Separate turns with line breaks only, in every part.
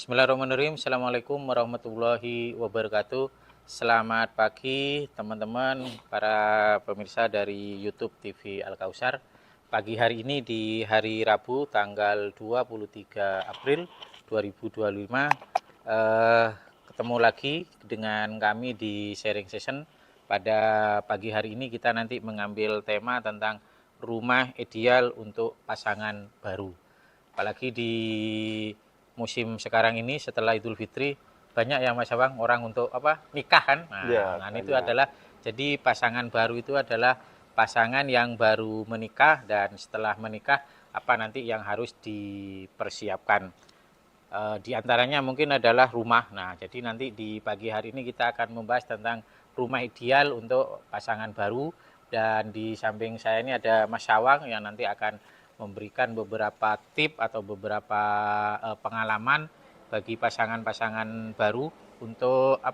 Bismillahirrahmanirrahim. Assalamualaikum warahmatullahi wabarakatuh. Selamat pagi teman-teman para pemirsa dari YouTube TV Al Kausar. Pagi hari ini di hari Rabu tanggal 23 April 2025 ketemu lagi dengan kami di sharing session. Pada pagi hari ini kita nanti mengambil tema tentang rumah ideal untuk pasangan baru. Apalagi di musim sekarang ini setelah Idul Fitri banyak yang Mas Awang orang untuk nikah kan. Nah, itu adalah jadi pasangan baru itu adalah pasangan yang baru menikah dan setelah menikah apa nanti yang harus dipersiapkan. Di antaranya mungkin adalah rumah. Nah, jadi nanti di pagi hari ini kita akan membahas tentang rumah ideal untuk pasangan baru dan di samping saya ini ada Mas Awang yang nanti akan memberikan beberapa tip atau beberapa pengalaman bagi pasangan-pasangan baru untuk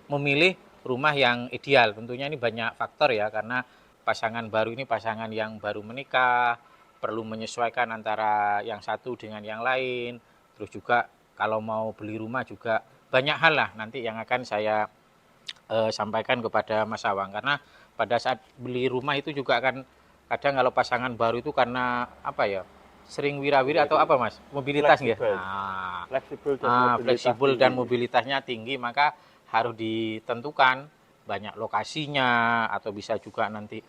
memilih rumah yang ideal. Tentunya ini banyak faktor ya, karena pasangan baru ini pasangan yang baru menikah, perlu menyesuaikan antara yang satu dengan yang lain. Terus juga kalau mau beli rumah juga banyak hal lah nanti yang akan saya sampaikan kepada Mas Awang. Karena pada saat beli rumah itu juga akan kadang kalau pasangan baru itu karena sering wirawiri atau Mas, mobilitas ya. Fleksibel dan mobilitasnya tinggi, maka harus ditentukan banyak lokasinya, atau bisa juga nanti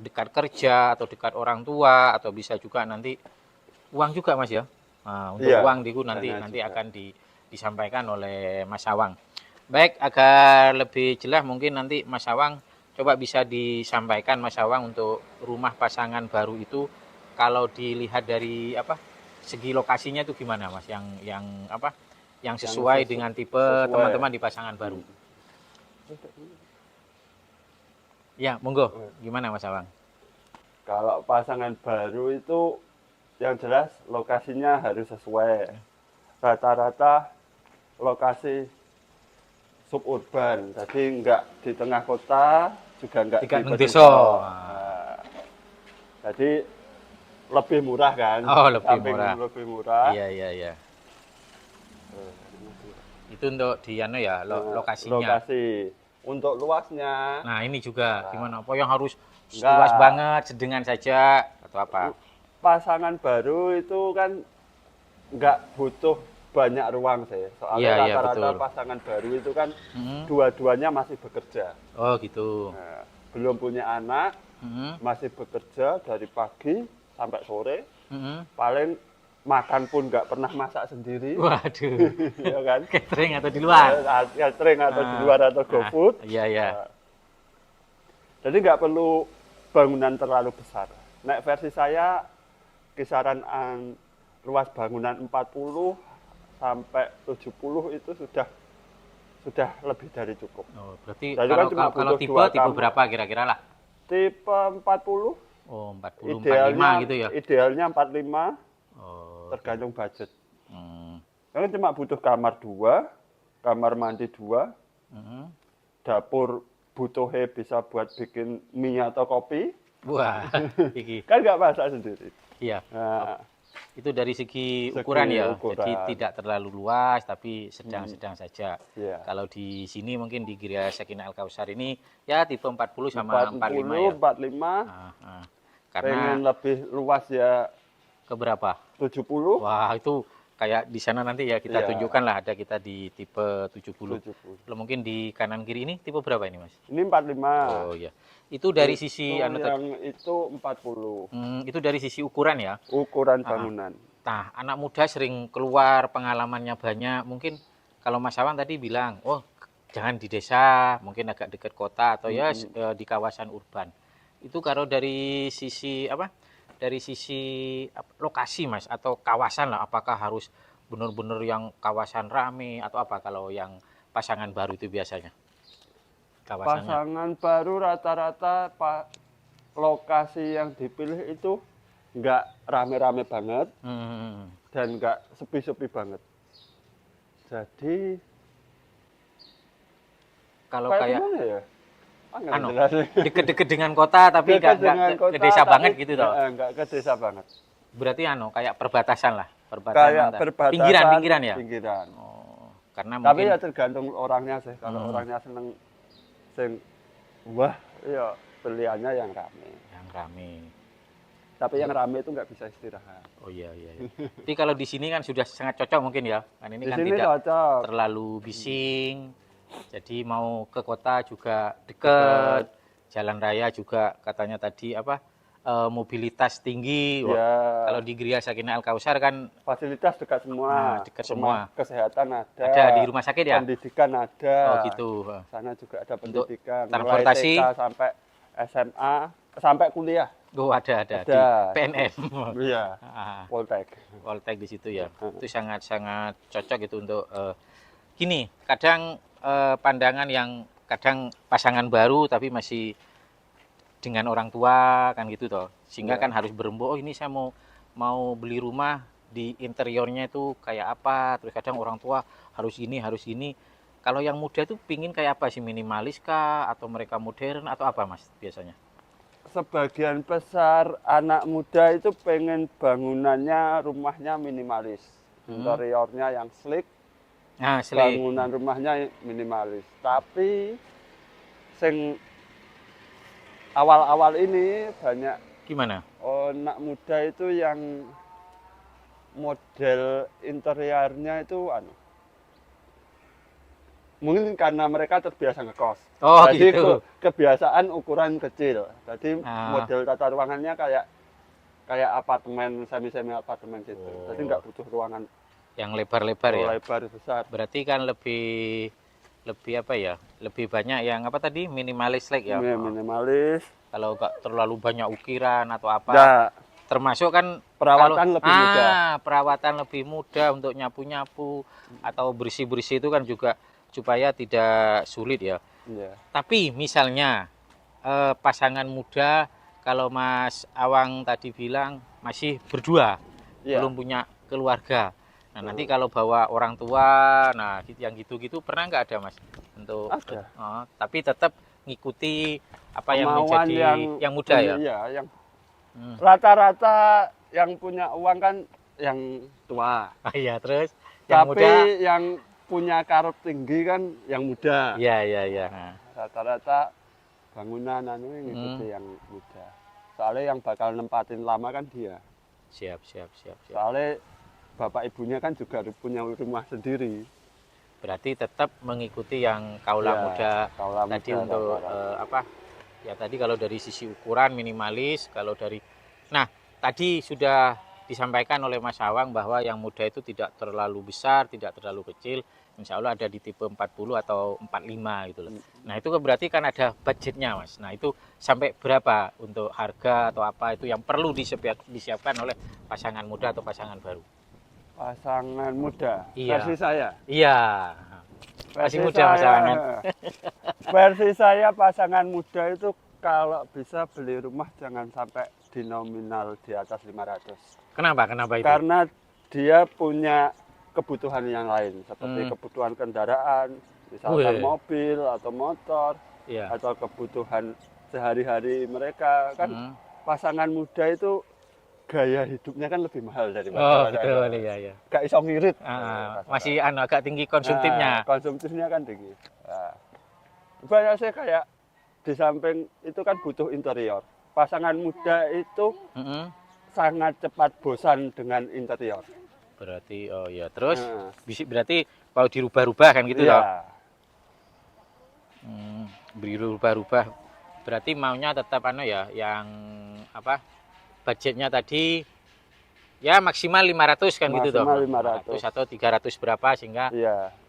dekat kerja atau dekat orang tua, atau bisa juga nanti uang juga Mas ya. Untuk uang itu nanti akan disampaikan oleh Mas Awang. Baik, agar lebih jelas mungkin nanti Mas Awang coba bisa disampaikan Mas Awang untuk rumah pasangan baru itu kalau dilihat dari segi lokasinya itu gimana Mas, yang sesuai dengan tipe teman-teman di pasangan baru. Ya, monggo. Gimana Mas Awang?
Kalau pasangan baru itu yang jelas lokasinya harus sesuai. Rata-rata lokasi suburban, jadi enggak di tengah kota, juga enggak di pedesaan. Jadi lebih murah kan?
Lebih murah. Iya. Itu untuk di lokasinya.
Lokasi. Untuk luasnya.
Nah, ini juga gimana? Apa yang harus luas banget, sedengan saja atau apa?
Pasangan baru itu kan enggak butuh banyak ruang sih. Soalnya rata-rata pasangan baru itu kan dua-duanya masih bekerja.
Oh, gitu.
Nah, belum punya anak, masih bekerja dari pagi sampai sore. Paling makan pun nggak pernah masak sendiri.
Waduh.
Ya kan?
Catering atau di luar?
Catering atau di luar atau GoFood.
Iya.
Jadi nggak perlu bangunan terlalu besar. Nek versi saya kisaran luas bangunan 40 sampai 70 itu sudah lebih dari cukup.
Oh, berarti kalau tipe berapa kira-kira lah?
Tipe 40.
Oh, 40, 45 gitu ya?
Idealnya 45, tergantung budget. Karena cuma butuh kamar 2, kamar mandi 2, dapur butuhnya bisa buat bikin mie atau kopi.
Wah,
kan nggak masak sendiri.
Iya. Nah, itu dari segi ukuran ya, jadi tidak terlalu luas tapi sedang-sedang saja. Kalau di sini mungkin di Gria Sakinah Al Kausar ini ya tipe 40 sama 45 ya.
45. Karena pengen lebih luas ya
ke berapa?
70.
Wah, itu kayak di sana nanti ya kita tunjukkan lah, ada kita di tipe 70. Lalu mungkin di kanan kiri ini tipe berapa ini Mas?
Ini 45.
Oh iya. Itu dari sisi
yang itu 40.
Itu dari sisi ukuran ya.
Ukuran bangunan.
Nah, anak muda sering keluar, pengalamannya banyak. Mungkin kalau Mas Awang tadi bilang, oh jangan di desa, mungkin agak dekat kota atau di kawasan urban. Itu kalau dari sisi Dari sisi lokasi Mas atau kawasan lah, apakah harus benar-benar yang kawasan rame atau apa kalau yang pasangan baru itu biasanya?
Pasangan baru rata-rata lokasi yang dipilih itu nggak rame-rame banget dan nggak sepi-sepi banget. Jadi
kalau kayak
ya?
deket-deket dengan kota tapi nggak ke desa banget gitu toh?
Nggak ke desa banget.
Berarti kayak perbatasan lah.
kayak
antara-
perbatasan.
pinggiran ya.
Pinggiran.
Oh, karena
Tapi
mungkin
ya tergantung orangnya sih. Kalau orangnya seneng sing wah, ya pilihannya yang rame.
yang rame.
Tapi yang rame itu nggak bisa istirahat.
Oh iya. Tapi kalau di sini kan sudah sangat cocok mungkin ya. Kan ini
Di
kan
sini
tidak
cocok.
terlalu bising. Jadi mau ke kota juga dekat. Jalan raya juga katanya tadi apa mobilitas tinggi. Wah,
Ya,
kalau di Gria Sakinah Al Kausar kan
fasilitas dekat semua.
dekat
Rumah
semua.
kesehatan ada.
Ada di rumah sakit ya?
Pendidikan ada.
Oh gitu.
Sana juga ada
Untuk
pendidikan.
transportasi?
Mulai TK sampai SMA, sampai kuliah.
Oh ada di
Ada.
PNM.
Iya,
Ah,
Poltek.
Poltek di situ ya. Itu sangat-sangat cocok itu untuk gini. Kadang pandangan yang kadang pasangan baru tapi masih dengan orang tua kan gitu toh. Sehingga
Ya.
kan harus berembuk, oh ini saya mau beli rumah di interiornya itu kayak apa. Terus kadang orang tua harus ini. Kalau yang muda itu pingin kayak apa sih, minimalis kah atau mereka modern atau apa Mas biasanya?
Sebagian besar anak muda itu pengen bangunannya, rumahnya minimalis. Interiornya yang sleek,
Nah, selain
bangunan rumahnya minimalis. Tapi sing awal-awal ini banyak
gimana?
anak muda itu yang model interiornya itu mungkin karena mereka terbiasa ngekos.
Oh
Jadi
gitu.
kebiasaan ukuran kecil. Jadi
Ah.
model tata ruangannya kayak apartemen, semi apartemen gitu.
Oh.
Jadi nggak butuh ruangan
Yang lebar-lebar ya.
lebar besar.
Berarti kan lebih apa ya? Lebih banyak yang apa tadi? Minimalis like ya.
Ini minimalis.
Kalau nggak terlalu banyak ukiran atau apa.
Nah,
Termasuk kan
perawatan lebih mudah.
Perawatan lebih mudah untuk nyapu-nyapu atau bersih-bersih itu kan juga supaya tidak sulit ya.
Iya.
Tapi misalnya pasangan muda, kalau Mas Awang tadi bilang masih berdua,
Iya.
belum punya keluarga. Nah nanti kalau bawa orang tua, nah yang gitu-gitu pernah nggak ada Mas? Untuk
Ada.
tapi tetap ngikuti apa yang
Kemauan
menjadi yang muda ya.
Iya, yang
Hmm.
rata-rata yang punya uang kan yang tua.
Ah, iya, terus yang
Tapi
muda,
yang punya karep tinggi kan yang muda.
iya. Nah,
Rata-rata bangunan ini ngikuti yang muda. Soalnya yang bakal nempatin lama kan dia.
siap.
Soalnya bapak ibunya kan juga punya rumah sendiri.
Berarti tetap mengikuti yang kaula
Ya,
muda
kaula
tadi
muda,
untuk apa? Ya tadi kalau dari sisi ukuran minimalis, kalau dari nah tadi sudah disampaikan oleh Mas Awang bahwa yang muda itu tidak terlalu besar, tidak terlalu kecil. Insya Allah ada di tipe 40 atau 45 gitu loh. Nah itu berarti kan ada budgetnya Mas. Nah itu sampai berapa untuk harga atau apa itu yang perlu disiapkan oleh pasangan muda atau pasangan baru?
Pasangan muda.
Iya.
Versi saya.
Iya. Masih muda Mas Awang kan?
Versi saya pasangan muda itu kalau bisa beli rumah jangan sampai di nominal di atas 500.
Kenapa itu?
Karena dia punya kebutuhan yang lain seperti kebutuhan kendaraan, misalkan mobil atau motor,
Iya.
atau kebutuhan sehari-hari mereka kan pasangan muda itu gaya hidupnya kan lebih mahal dari
Oh betul iya.
Gak iso ngirit.
Masih agak tinggi konsumtifnya.
Konsumtifnya kan tinggi. Nah, banyak sih kayak di samping itu kan butuh interior. Pasangan muda itu sangat cepat bosan dengan interior.
Berarti oh ya terus berarti mau dirubah-rubah kan gitu toh? Berubah-ubah. Berarti maunya tetap ya yang apa? Budgetnya tadi ya maksimal 500 kan gitu toh.
Maksimal 500
atau 300 berapa sehingga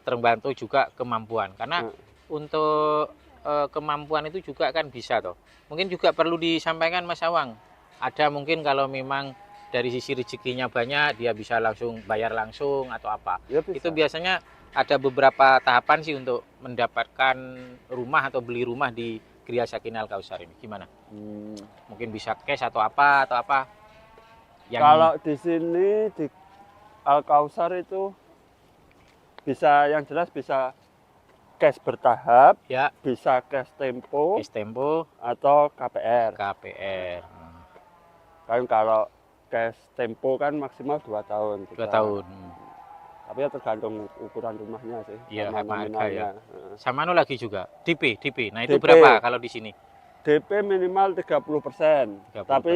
terbantu juga kemampuan. Karena untuk kemampuan itu juga kan bisa toh. Mungkin juga perlu disampaikan Mas Awang. Ada mungkin kalau memang dari sisi rezekinya banyak dia bisa langsung bayar langsung atau apa.
Ya,
itu biasanya ada beberapa tahapan sih untuk mendapatkan rumah atau beli rumah di Gria Sakinah Al Kausar ini. Gimana? Mungkin bisa cash atau apa yang...
Kalau di sini di Al Kausar itu bisa yang jelas bisa cash bertahap,
ya,
bisa cash tempo
atau
atau KPR.
KPR.
Kan kalau cash tempo kan maksimal 2 tahun.
2 tahun.
Tapi ya tergantung ukuran rumahnya sih,
Iya,
sama
sama harga ya.
nominalnya.
Sama anu lagi juga, DP. Nah, itu
DP.
berapa kalau di sini?
DP minimal 30%.
30%.
Tapi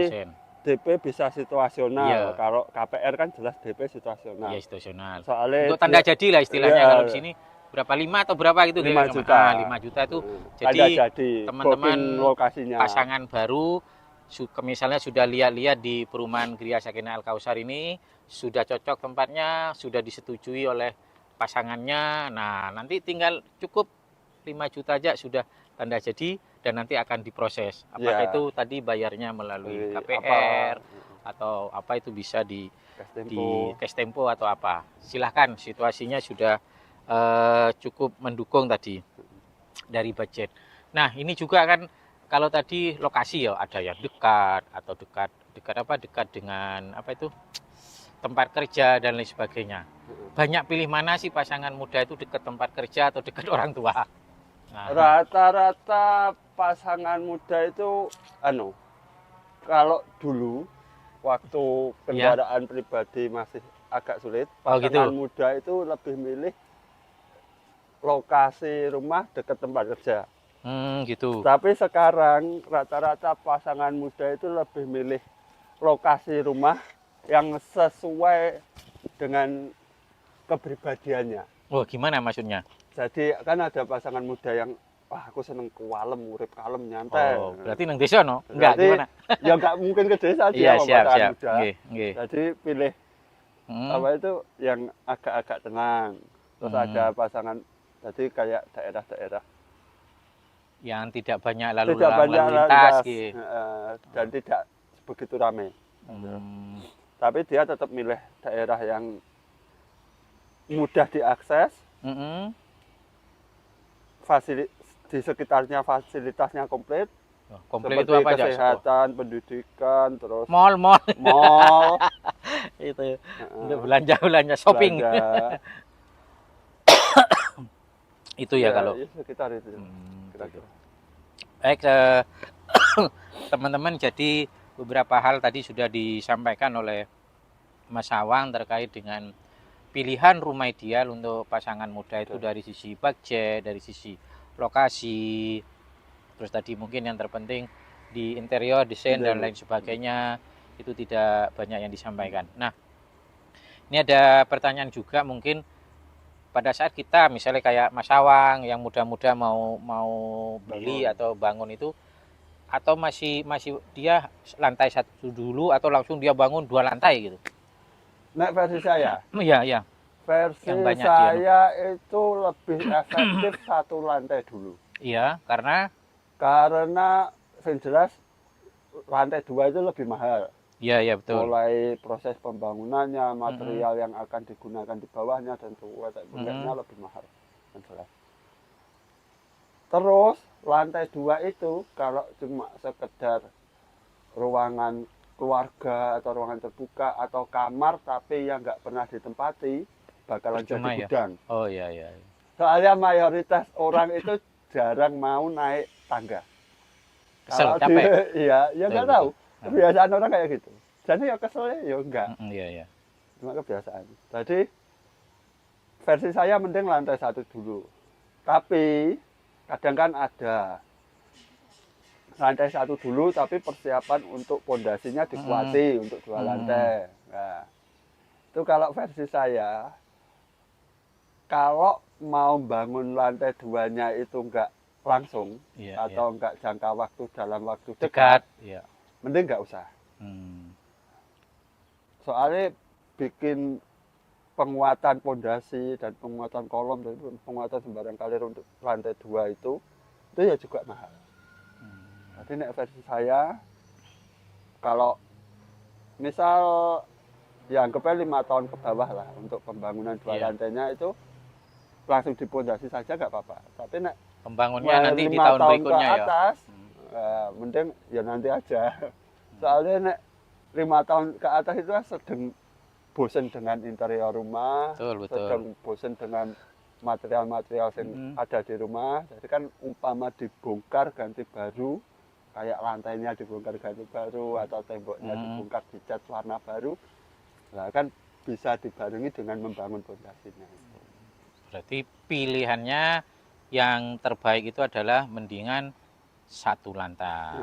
DP bisa situasional.
Iya.
Kalau KPR kan jelas DP situasional.
Iya, situasional.
Soalnya
Untuk tanda jadi lah istilahnya
iya,
kalau di sini berapa 5 atau berapa gitu
5 juta.
5 juta itu.
Tanda
Jadi teman-teman
lokasinya.
pasangan baru misalnya sudah lihat-lihat di perumahan Gria Sakinah Al Kausar ini sudah cocok tempatnya, sudah disetujui oleh pasangannya. Nah, nanti tinggal cukup 5 juta aja sudah tanda jadi dan nanti akan diproses. Apakah itu tadi bayarnya melalui KPR atau apa itu bisa di cash tempo atau apa. Silahkan, situasinya sudah cukup mendukung tadi dari budget. Nah, ini juga kan kalau tadi lokasi ya ada yang dekat atau dekat dengan apa itu tempat kerja dan lain sebagainya. Banyak pilih mana sih pasangan muda itu dekat tempat kerja atau dekat orang tua? Nah.
Rata-rata pasangan muda itu kalau dulu waktu kendaraan pribadi masih agak sulit, pasangan muda itu lebih milih lokasi rumah dekat tempat kerja.
Gitu.
Tapi sekarang rata-rata pasangan muda itu lebih milih lokasi rumah yang sesuai dengan kepribadiannya.
Oh, gimana maksudnya?
Jadi kan ada pasangan muda yang aku seneng kualem, urip kalem, nyantai.
Oh, berarti nang desa no? Enggak, gimana?
Ya enggak mungkin ke desa
Iya,
dia
siap.
muda. Jadi pilih apa itu yang agak-agak tenang. Terus ada pasangan jadi kayak daerah-daerah
yang tidak banyak lalu lintas gitu.
Dan tidak begitu ramai. Tapi dia tetap milih daerah yang mudah diakses. Di sekitarnya fasilitasnya komplit.
Komplit itu apa aja?
Kesehatan, pendidikan, terus
mall. Itu untuk belanja shopping. Itu ya kalau
sekitar itu. Kira-kira.
Baik, teman-teman, jadi beberapa hal tadi sudah disampaikan oleh Mas Awang terkait dengan pilihan rumah ideal untuk pasangan muda itu dari sisi budget, dari sisi lokasi, terus tadi mungkin yang terpenting di interior, desain dan lain sebagainya itu tidak banyak yang disampaikan. Nah, ini ada pertanyaan juga mungkin pada saat kita misalnya kayak Mas Awang yang muda-muda mau beli atau bangun itu, atau masih dia lantai 1 dulu atau langsung dia bangun 2 lantai gitu?
Nah, versi saya.
Iya.
Versi saya itu lebih efektif 1 lantai dulu.
Iya, karena
yang jelas lantai 2 itu lebih mahal.
Iya, betul.
Mulai proses pembangunannya, material yang akan digunakan di bawahnya dan sebagainya lebih mahal. Yang jelas. Terus lantai 2 itu kalau cuma sekedar ruangan keluarga atau ruangan terbuka atau kamar tapi yang nggak pernah ditempati bakalan jadi gudang.
Ya? Oh iya.
Soalnya mayoritas orang itu jarang mau naik tangga.
Kesel, capek.
Iya, ya nggak tahu. Kebiasaan orang kayak gitu. Jadi ya kesel ya enggak.
Iya.
Cuma kebiasaan. Jadi versi saya mending lantai 1 dulu. Tapi kadang kan ada lantai 1 dulu tapi persiapan untuk pondasinya dikuati untuk 2 lantai. Nah, itu kalau versi saya kalau mau bangun lantai 2-nya itu enggak langsung atau enggak jangka waktu dalam waktu dekat. Mending nggak usah. Soalnya bikin penguatan pondasi dan penguatan kolom dan penguatan sembarang kalir untuk lantai 2 itu ya juga mahal. Jadi versi saya kalau misal ya anggapnya 5 tahun ke bawah lah untuk pembangunan 2 lantainya itu langsung dipondasi saja nggak apa-apa. Tapi
pembangunnya nanti di tahun berikutnya
ke atas, mending ya nanti aja. Soalnya 5 tahun ke atas itu sedang bosan dengan interior rumah, sedang bosan dengan material-material yang ada di rumah. Jadi kan umpama dibongkar ganti baru, kayak lantainya dibongkar ganti baru atau temboknya dibongkar dicat warna baru, nah kan bisa dibarengi dengan membangun pondasinya.
Berarti pilihannya yang terbaik itu adalah mendingan satu lantai,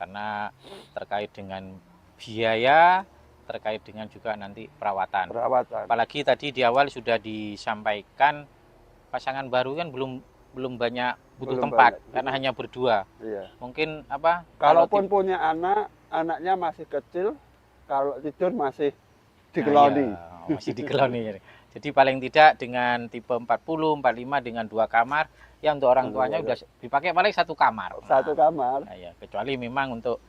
karena terkait dengan biaya, terkait dengan juga nanti perawatan. Apalagi tadi di awal sudah disampaikan pasangan baru kan belum banyak butuh tempat banyak, karena hanya berdua.
Iya.
Mungkin apa?
Kalaupun punya anak, anaknya masih kecil, kalau tidur masih dikeloni.
Nah, iya, masih dikeloni. Jadi paling tidak dengan tipe 40, 45 dengan 2 kamar, yang untuk orang tuanya udah dipakai paling 1 kamar.
Satu kamar.
Nah, ya, kecuali memang untuk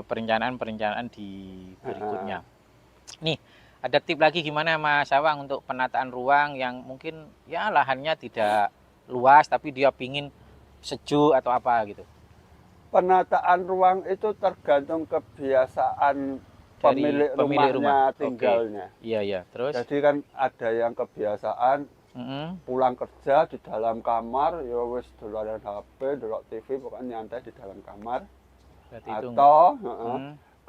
perencanaan-perencanaan di berikutnya. Nih, ada tip lagi gimana Mas Awang untuk penataan ruang yang mungkin ya lahannya tidak luas tapi dia pingin sejuk atau apa gitu?
Penataan ruang itu tergantung kebiasaan pemilik rumah tinggalnya.
Iya, iya. Terus?
Jadi kan ada yang kebiasaan pulang kerja di dalam kamar, ya wis dolanan HP, delok TV, pokoknya nyantai di dalam kamar. Berarti atau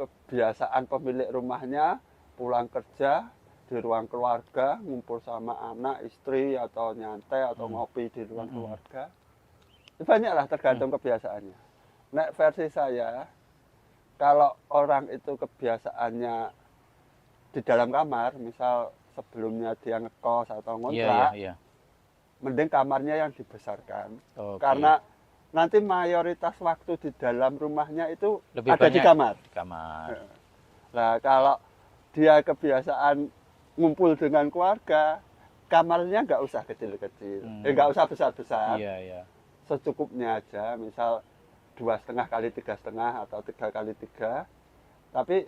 kebiasaan pemilik rumahnya pulang kerja di ruang keluarga, ngumpul sama anak, istri, atau nyantai, atau ngopi di ruang keluarga. Banyaklah tergantung kebiasaannya. Nek versi saya, kalau orang itu kebiasaannya di dalam kamar, misal sebelumnya dia ngekos atau ngontrak, mending kamarnya yang dibesarkan. Karena nanti mayoritas waktu di dalam rumahnya itu lebih ada di kamar. Nah, kalau dia kebiasaan ngumpul dengan keluarga, kamarnya nggak usah kecil-kecil, nggak usah besar-besar, secukupnya aja, misal 2,5 kali 3,5 atau 3 kali 3, tapi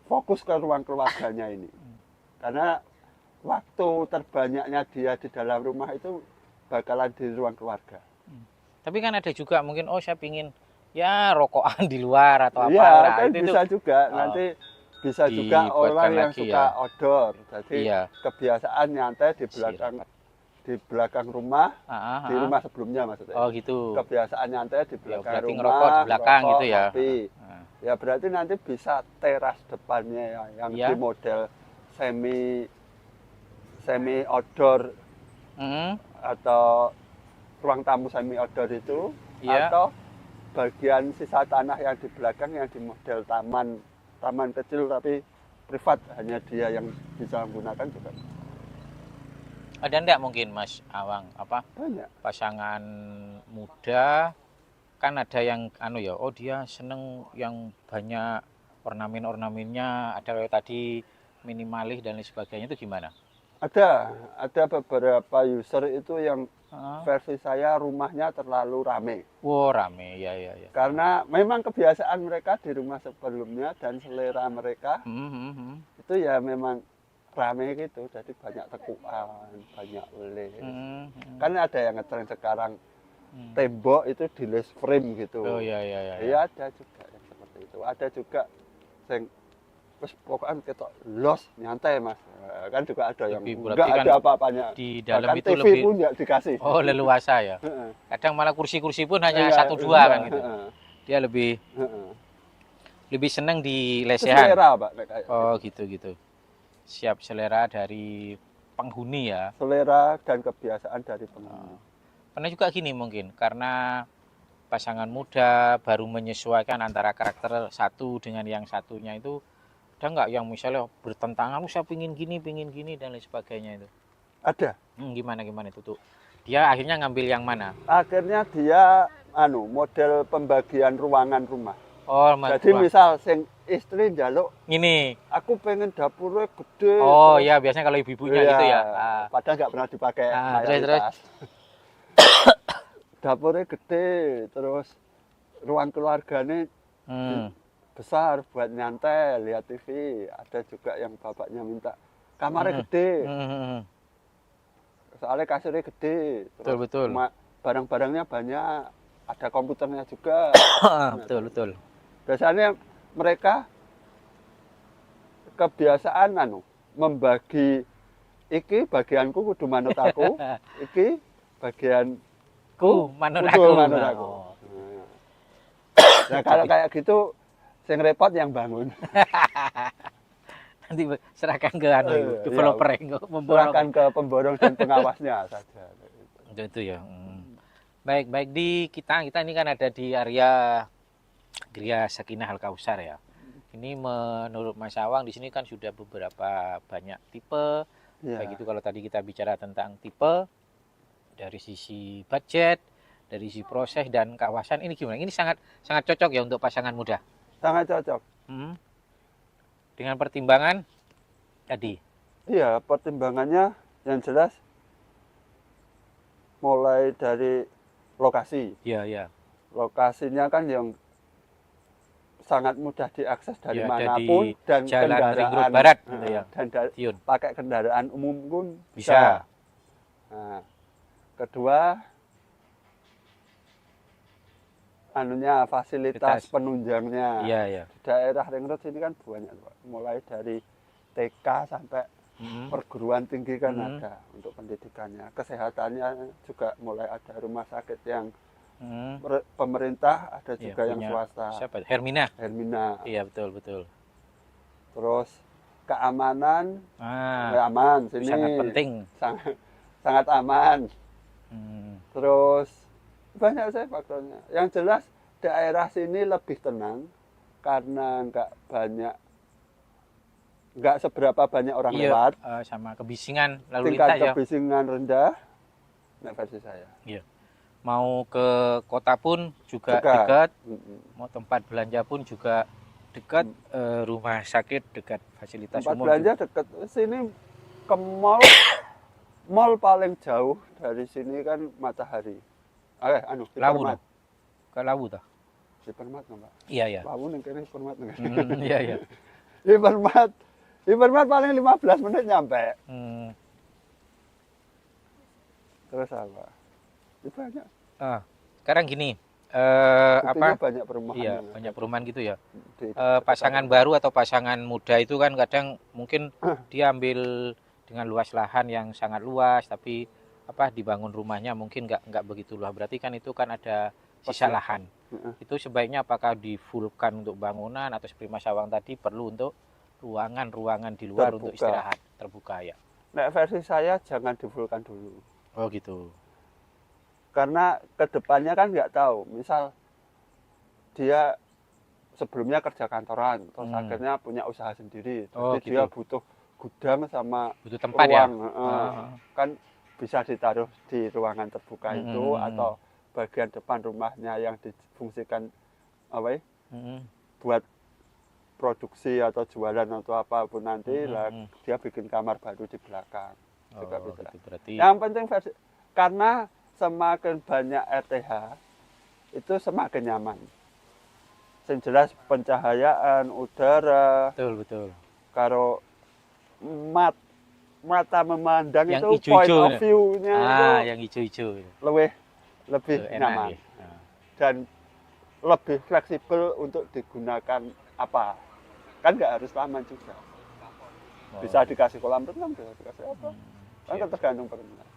fokus ke ruang keluarganya ini, karena waktu terbanyaknya dia di dalam rumah itu bakalan di ruang keluarga.
Tapi kan ada juga mungkin, oh saya pingin ya rokokan di luar atau apa.
Iya, kan itu bisa juga nanti. Bisa juga orang yang suka outdoor, jadi kebiasaan nyantai di belakang rumah, di rumah sebelumnya maksudnya.
Oh gitu.
Kebiasaan nyantai di belakang rumah,
ngerokok di belakang gitu ya.
Ya berarti nanti bisa teras depannya yang di model semi outdoor atau ruang tamu semi outdoor itu, atau bagian sisa tanah yang di belakang yang di model taman kecil tapi privat, hanya dia yang bisa menggunakan juga.
Ada enggak mungkin Mas Awang
banyak
pasangan muda kan ada yang dia seneng yang banyak ornamen-ornamennya, ada kayak tadi minimalis dan lain sebagainya, itu gimana?
Ada beberapa user itu yang versi saya rumahnya terlalu rame.
Rame, ya.
Karena memang kebiasaan mereka di rumah sebelumnya dan selera mereka itu ya memang rame gitu, jadi banyak tekuan, banyak oleh. Kan ada yang ngetren sekarang tembok itu di les frame gitu.
Iya.
Iya, ada juga yang seperti itu. Ada juga yang pokoknya ketok los nyantai Mas, kan juga ada yang enggak ada apa-apanya
di dalam. Bahkan itu
TV
lebih
pun nggak dikasih.
Leluasa ya. Kadang malah kursi-kursi pun hanya 1-2 kan gitu. Dia lebih senang di lesehan.
Selera Pak.
Gitu. Siap, selera dari penghuni ya.
Selera dan kebiasaan dari penghuni.
Pernah juga gini mungkin karena pasangan muda baru menyesuaikan antara karakter satu dengan yang satunya itu. Ada nggak yang misalnya bertentangan, saya pingin gini dan lain sebagainya itu?
Ada.
Gimana itu tuh? Dia akhirnya ngambil yang mana?
Akhirnya dia model pembagian ruangan rumah. Jadi misal sing istri njaluk
ini,
aku pengen dapurnya gede.
Ya biasanya kalau ibu-ibunya gitu ya.
Padahal nggak pernah dipakai.
Terus.
Dapurnya gede, terus ruang keluarganya besar buat nyantai, lihat TV. Ada juga yang bapaknya minta kamarnya gede. Soalnya kasurnya gede.
Betul.
Barang-barangnya banyak, ada komputernya juga.
Betul.
Biasanya mereka kebiasaan membagi, iki bagianku kudu manut aku, iki bagianku
manut aku.
Nah, kalau kayak gitu sing repot yang bangun.
Nanti serahkan ke anu itu,
Iya,
developer yang memborong.
serahkan ke pemborong dan pengawasnya saja.
Itu ya. Baik, baik di kita ini kan ada di area Gria Sakinah Al Kausar ya. Ini menurut Mas Awang di sini kan sudah beberapa banyak tipe.
Ya.
Baik itu kalau tadi kita bicara tentang tipe dari sisi budget, dari sisi proses dan kawasan, ini gimana? Ini sangat sangat cocok ya untuk pasangan muda.
Sangat cocok.
Dengan pertimbangan tadi.
Iya, pertimbangannya yang jelas mulai dari lokasi.
Iya, iya.
Lokasinya kan yang sangat mudah diakses dari
Ya,
manapun
di
dan
Jalan Ring Road
kendaraan
Barat gitu ya.
dan
Tiun.
pakai kendaraan umum pun
Bisa.
Nah, kedua anunya fasilitas penunjangnya.
Iya, iya.
Di daerah Ring Road ini kan banyak, Pak. Mulai dari TK sampai perguruan tinggi kan ada untuk pendidikannya. Kesehatannya juga mulai ada rumah sakit yang pemerintah, ada juga yang swasta.
Siapa? Hermina.
Hermina.
Iya, betul, betul.
Terus keamanan, aman sini.
Sangat penting.
Sangat aman. Terus banyak saya faktornya. Yang jelas daerah sini lebih tenang karena nggak seberapa banyak orang lewat.
Sama kebisingan lalu
tingkat
lintas ya.
kebisingan rendah. Nah, versi saya.
Iya. Mau ke kota pun juga dekat, mau tempat belanja pun juga dekat, rumah sakit dekat, fasilitas
tempat
umum
belanja dekat. Sini ke mall paling jauh dari sini kan Matahari.
Lawu. Ke Lawu toh?
Hipermat Mbak.
Iya, iya.
Lawu ning kene Hipermat.
Iya, iya.
Hipermat paling 15 menit nyampe. Terus apa? Banyak.
Sekarang gini,
banyak perumahan.
Iya, banyak perumahan gitu ya. Pasangan baru atau pasangan muda itu kan kadang mungkin dia ambil dengan luas lahan yang sangat luas, tapi dibangun rumahnya mungkin nggak begitu luas. Berarti kan itu kan ada sisa lahan. Itu sebaiknya apakah di-fullkan untuk bangunan atau seperti Mas Awang tadi perlu untuk ruangan di luar terbuka. Untuk istirahat terbuka ya.
Nah, versi saya jangan di-fullkan dulu.
Oh gitu.
Karena kedepannya kan nggak tahu. Misal dia sebelumnya kerja kantoran, terus akhirnya punya usaha sendiri. Jadi dia butuh gudang sama
butuh tempat
ruang.
Ya.
Kan bisa ditaruh di ruangan terbuka itu atau bagian depan rumahnya yang difungsikan buat produksi atau jualan atau apapun nanti dia bikin kamar baru di belakang. Juga bisa.
Gitu, berarti...
Yang penting karena semakin banyak RTH itu semakin nyaman. Yang jelas pencahayaan, udara.
Betul.
Kalau mata memandang
yang
itu
ijo-ijo,
point of view-nya
yang hijau-hijau.
Lebih nyaman. Ya. Dan lebih fleksibel untuk digunakan apa. Kan nggak harus taman juga. Bisa dikasih kolam renang, bisa dikasih apa. Kan tergantung permintaan.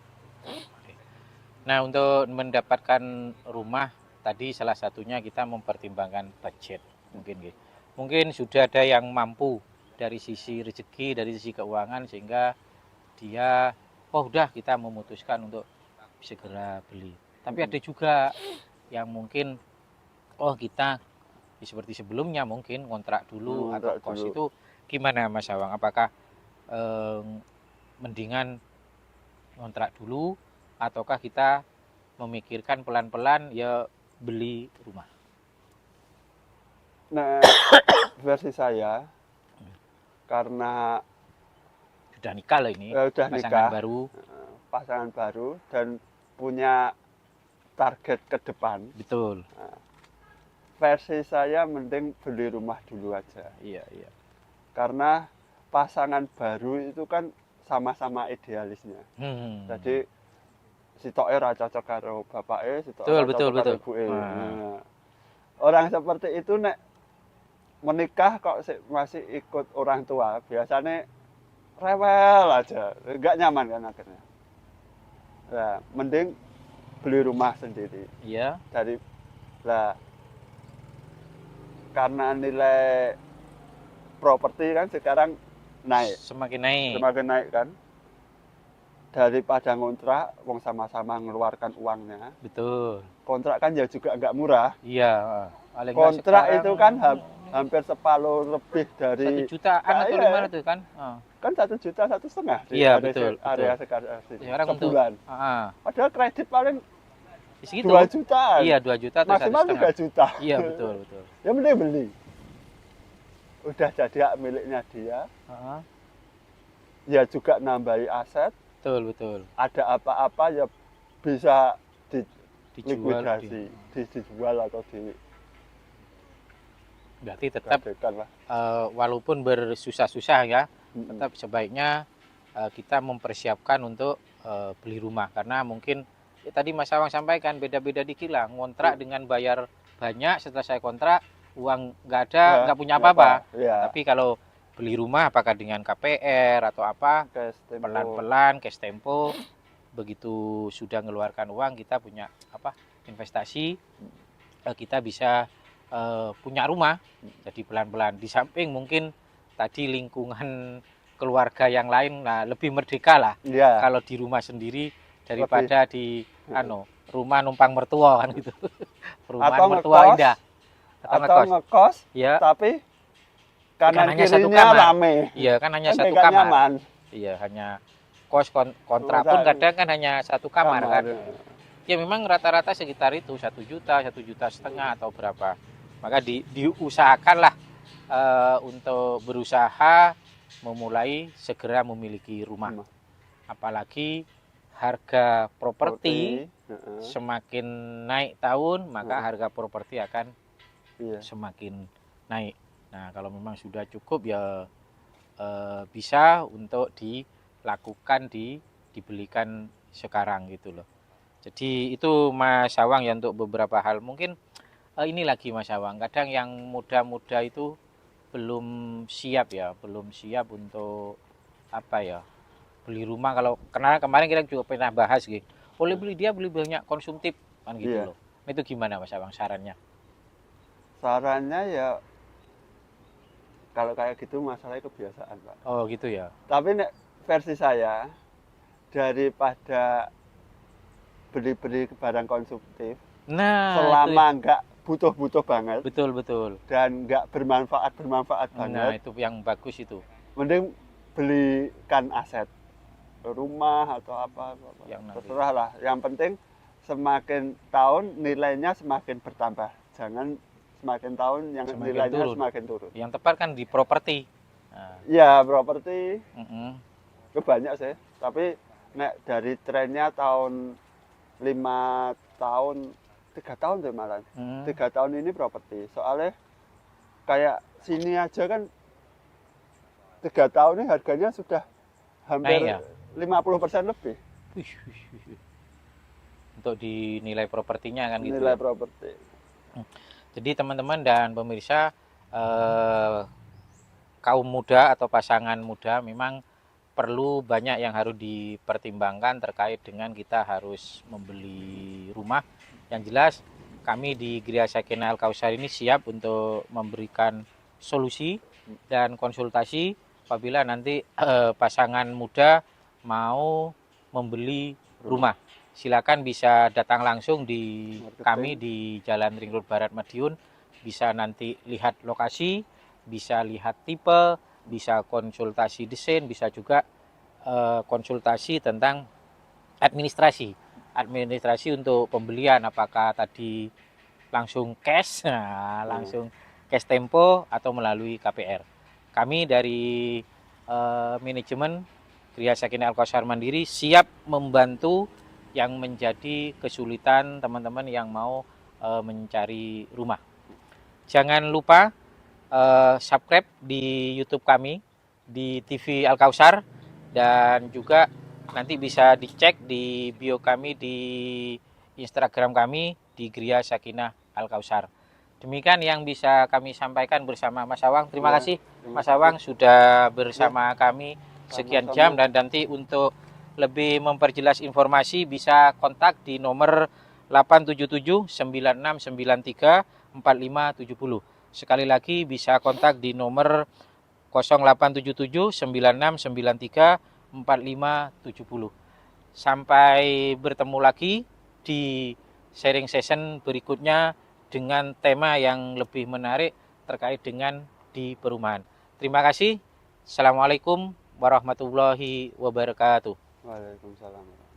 Nah, untuk mendapatkan rumah tadi salah satunya kita mempertimbangkan budget mungkin sudah ada yang mampu dari sisi rezeki, dari sisi keuangan sehingga dia udah kita memutuskan untuk segera beli. Tapi ada juga yang mungkin kita seperti sebelumnya mungkin kontrak dulu atau kos itu gimana Mas Awang? Apakah mendingan kontrak dulu ataukah kita memikirkan pelan-pelan ya beli rumah?
Nah, versi saya karena
sudah nikah loh ini,
pasangan baru dan punya target ke depan.
Betul.
Nah, versi saya mending beli rumah dulu aja.
Iya.
Karena pasangan baru itu kan sama-sama idealisnya. Jadi si toke ora cocok karo bapake, si toke cocok karo ibuke. Nah, orang seperti itu nek menikah kok masih ikut orang tua, biasanya rewel aja, enggak nyaman kan akhirnya. Nah, mending beli rumah sendiri.
Iya.
karena nilai properti kan sekarang naik,
Semakin naik.
semakin naik kan. Daripada ngontrak, wong sama-sama mengeluarkan uangnya.
Betul.
Kontrak kan ya juga nggak murah.
Iya. Paling nggak
Kontrak
sekarang
itu kan hampir separuh lebih dari
1 jutaan atau
iya.
500 kan?
Kan 1,5 juta di
Iya,
area,
betul,
area
betul.
sekarang
Sekarang untuk
sebulan. Padahal kredit paling
segitu.
2 jutaan.
Iya, 2 juta atau
Maksimal
1,5.
3 juta.
Iya, betul, betul.
Ya mending beli. Udah jadi hak miliknya dia.
Heeh.
Ya juga nambahi aset.
Betul, betul.
Ada apa-apa ya bisa
Dijual,
likuidasi, dijual atau
berarti tetap
digadekan lah.
walaupun bersusah-susah ya, tetap sebaiknya kita mempersiapkan untuk beli rumah, karena mungkin ya, tadi Mas Awang sampaikan beda-beda dikit lah, ngontrak dengan bayar banyak, setelah saya kontrak uang nggak ada, nggak punya apa-apa.
Ya.
Tapi kalau beli rumah apakah dengan KPR atau apa, pelan-pelan cash tempo, begitu sudah mengeluarkan uang kita punya apa investasi, kita bisa punya rumah. Jadi pelan-pelan, di samping mungkin tadi lingkungan keluarga yang lain, nah lebih merdeka lah
ya.
kalau di rumah sendiri daripada di rumah numpang mertua kan gitu. Perumahan
atau
mertua
ngekos,
indah
atau ngekos
ya,
tapi kanan
hanya satu
kirinya
kamar.
rame.
Iya kan hanya
Kan
satu
nggak
kamar.
nyaman.
Iya, hanya kos kontrak pun kadang kan hanya satu kamar kan. Ya memang rata-rata sekitar itu 1 juta, 1,5 juta atau berapa. Maka diusahakanlah untuk berusaha memulai segera memiliki rumah. Apalagi harga properti semakin naik tahun, maka harga properti akan semakin naik. Nah, kalau memang sudah cukup ya bisa untuk dilakukan, dibelikan sekarang gitu loh. Jadi itu Mas Awang ya untuk beberapa hal. Mungkin ini lagi Mas Awang, kadang yang muda-muda itu belum siap ya, belum siap untuk apa ya, beli rumah. Kalau karena kemarin kita juga pernah bahas gitu, boleh beli banyak konsumtif kan gitu loh. Itu gimana Mas Awang sarannya?
Sarannya ya kalau kayak gitu masalahnya kebiasaan Pak.
Oh gitu ya.
Tapi versi saya, daripada beli barang konsumtif, selama nggak butuh banget,
betul
dan nggak bermanfaat banget,
nah itu yang bagus itu,
mending belikan aset, rumah atau apa yang terserah lah. Yang penting semakin tahun nilainya semakin bertambah, jangan semakin tahun yang nilainya semakin turun.
Yang tepat kan di properti.
Ya properti itu banyak sih, tapi dari trennya tahun 5 tahun 3 tahun tuh malah 3 tahun ini properti, soalnya kayak sini aja kan 3 tahun ini harganya sudah hampir naik, ya? 50% lebih
untuk dinilai propertinya kan gitu.
Nilai properti.
Jadi teman-teman dan pemirsa, kaum muda atau pasangan muda memang perlu banyak yang harus dipertimbangkan terkait dengan kita harus membeli rumah. Yang jelas kami di Gria Sakinah Al-Kausar ini siap untuk memberikan solusi dan konsultasi apabila nanti pasangan muda mau membeli rumah. Silakan bisa datang langsung di kami di Jalan Ring Road Barat Madiun, bisa nanti lihat lokasi, bisa lihat tipe, bisa konsultasi desain, bisa juga konsultasi tentang administrasi untuk pembelian, apakah tadi langsung cash, langsung cash tempo atau melalui KPR. Kami dari manajemen Gria Sakinah Al-Kausar Mandiri siap membantu yang menjadi kesulitan teman-teman yang mau mencari rumah. Jangan lupa subscribe di YouTube kami di TV Al-Kausar, dan juga nanti bisa dicek di bio kami di Instagram kami di Gria Sakinah Al-Kausar. Demikian yang bisa kami sampaikan bersama Mas Awang. Terima kasih Mas Awang sudah bersama kami sekian jam, dan nanti untuk lebih memperjelas informasi bisa kontak di nomor 877 9693 4570. Sekali lagi bisa kontak di nomor 0877 9693 4570. Sampai bertemu lagi di sharing session berikutnya dengan tema yang lebih menarik terkait dengan di perumahan. Terima kasih. Assalamualaikum warahmatullahi wabarakatuh.
Waalaikumsalam.